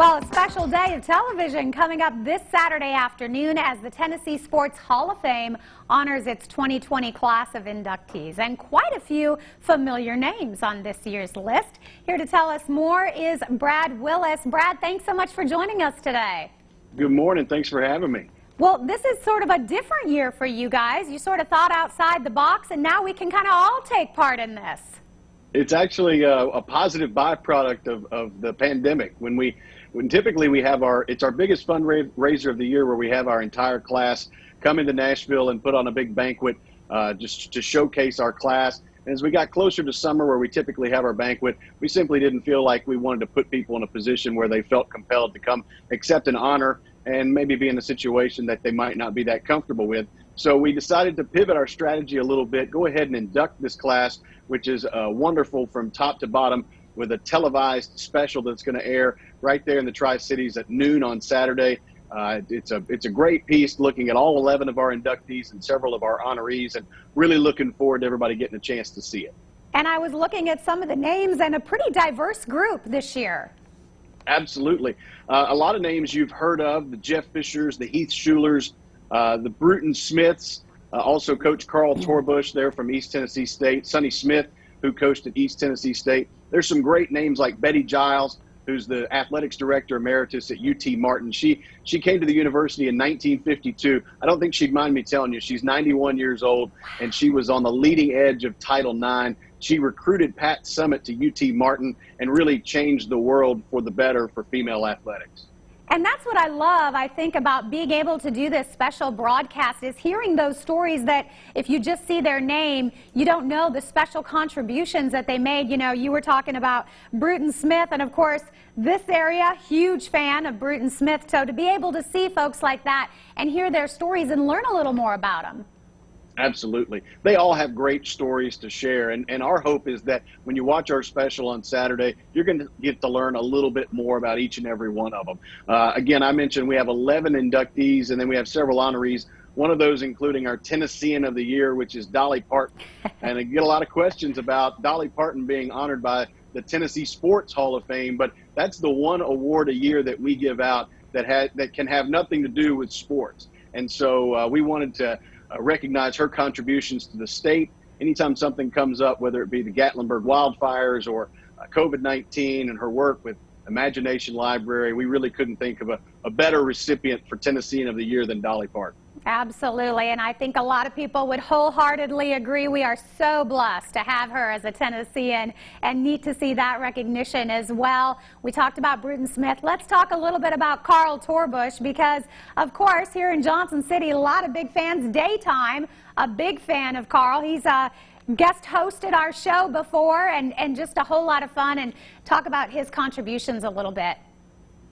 Well, a special day of television coming up this Saturday afternoon as the Tennessee Sports Hall of Fame honors its 2020 class of inductees. And quite a few familiar names on this year's list. Here to tell us more is Brad Willis. Brad, thanks so much for joining us today. Good morning. Thanks for having me. Well, this is sort of a different year for you guys. You sort of thought outside the box, and now we can kind of all take part in this. It's actually a positive byproduct of the pandemic. When typically we have it's our biggest fundraiser of the year, where we have our entire class come into Nashville and put on a big banquet just to showcase our class. And as we got closer to summer, where we typically have our banquet, we simply didn't feel like we wanted to put people in a position where they felt compelled to come accept an honor and maybe be in a situation that they might not be that comfortable with. So we decided to pivot our strategy a little bit, go ahead and induct this class, which is wonderful from top to bottom, with a televised special that's going to air right there in the Tri-Cities at noon on Saturday. It's a great piece looking at all 11 of our inductees and several of our honorees, and really looking forward to everybody getting a chance to see it. And I was looking at some of the names, and a pretty diverse group this year. Absolutely. A lot of names you've heard of: the Jeff Fishers, the Heath Schulers, the Bruton Smiths, also Coach Carl Torbush there from East Tennessee State, Sonny Smith, who coached at East Tennessee State. There's some great names like Betty Giles, who's the athletics director emeritus at UT Martin. She came to the university in 1952. I don't think she'd mind me telling you, she's 91 years old, and she was on the leading edge of Title IX. She recruited Pat Summitt to UT Martin and really changed the world for the better for female athletics. And that's what I love, I think, about being able to do this special broadcast, is hearing those stories that if you just see their name, you don't know the special contributions that they made. You know, you were talking about Bruton Smith, and of course, this area, huge fan of Bruton Smith. So to be able to see folks like that and hear their stories and learn a little more about them. Absolutely. They all have great stories to share, and our hope is that when you watch our special on Saturday, you're going to get to learn a little bit more about each and every one of them. Again, I mentioned we have 11 inductees, and then we have several honorees, one of those including our Tennessean of the Year, which is Dolly Parton. And I get a lot of questions about Dolly Parton being honored by the Tennessee Sports Hall of Fame, but that's the one award a year that we give out that can have nothing to do with sports. And so we wanted to recognize her contributions to the state. Anytime something comes up, whether it be the Gatlinburg wildfires or COVID-19 and her work with Imagination Library, we really couldn't think of a better recipient for Tennessean of the Year than Dolly Parton. Absolutely, and I think a lot of people would wholeheartedly agree. We are so blessed to have her as a Tennessean, and neat to see that recognition as well. We talked about Bruton Smith. Let's talk a little bit about Carl Torbush, because of course here in Johnson City, a lot of big fans. Daytime, a big fan of Carl. He's guest hosted our show before, and just a whole lot of fun, and talk about his contributions a little bit.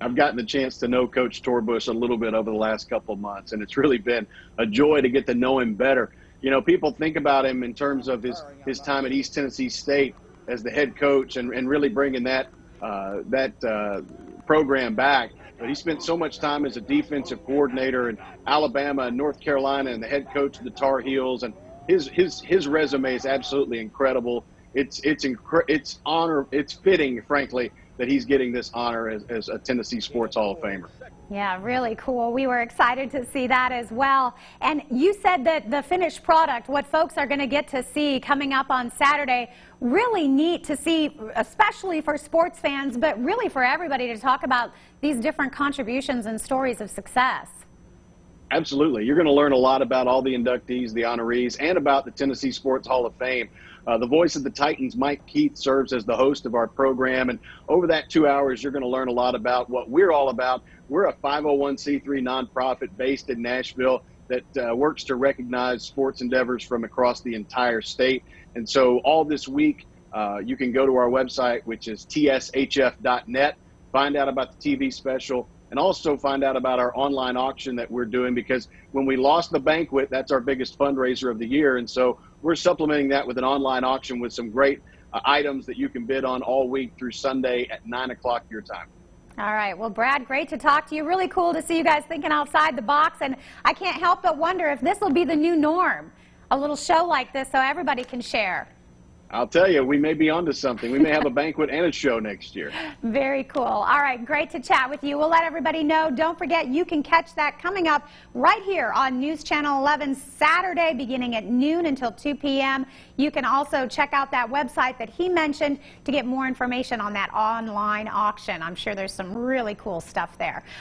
I've gotten the chance to know Coach Torbush a little bit over the last couple of months, and it's really been a joy to get to know him better. You know, people think about him in terms of his time at East Tennessee State as the head coach and really bringing that program back. But he spent so much time as a defensive coordinator in Alabama and North Carolina, and the head coach of the Tar Heels, and his resume is absolutely incredible. It's fitting, frankly, that he's getting this honor as a Tennessee Sports Hall of Famer. Yeah, really cool. We were excited to see that as well. And you said that the finished product, what folks are going to get to see coming up on Saturday, really neat to see, especially for sports fans, but really for everybody, to talk about these different contributions and stories of success. Absolutely. You're going to learn a lot about all the inductees, the honorees, and about the Tennessee Sports Hall of Fame. The voice of the Titans, Mike Keith, serves as the host of our program. And over that 2 hours, you're going to learn a lot about what we're all about. We're a 501c3 nonprofit based in Nashville that works to recognize sports endeavors from across the entire state. And so all this week, you can go to our website, which is tshf.net, find out about the TV special, and also find out about our online auction that we're doing, because when we lost the banquet, that's our biggest fundraiser of the year. And so we're supplementing that with an online auction with some great items that you can bid on all week through Sunday at 9 o'clock your time. All right. Well, Brad, great to talk to you. Really cool to see you guys thinking outside the box. And I can't help but wonder if this will be the new norm, a little show like this so everybody can share. I'll tell you, we may be onto something. We may have a banquet and a show next year. Very cool. All right, great to chat with you. We'll let everybody know. Don't forget, you can catch that coming up right here on News Channel 11 Saturday, beginning at noon until 2 p.m. You can also check out that website that he mentioned to get more information on that online auction. I'm sure there's some really cool stuff there.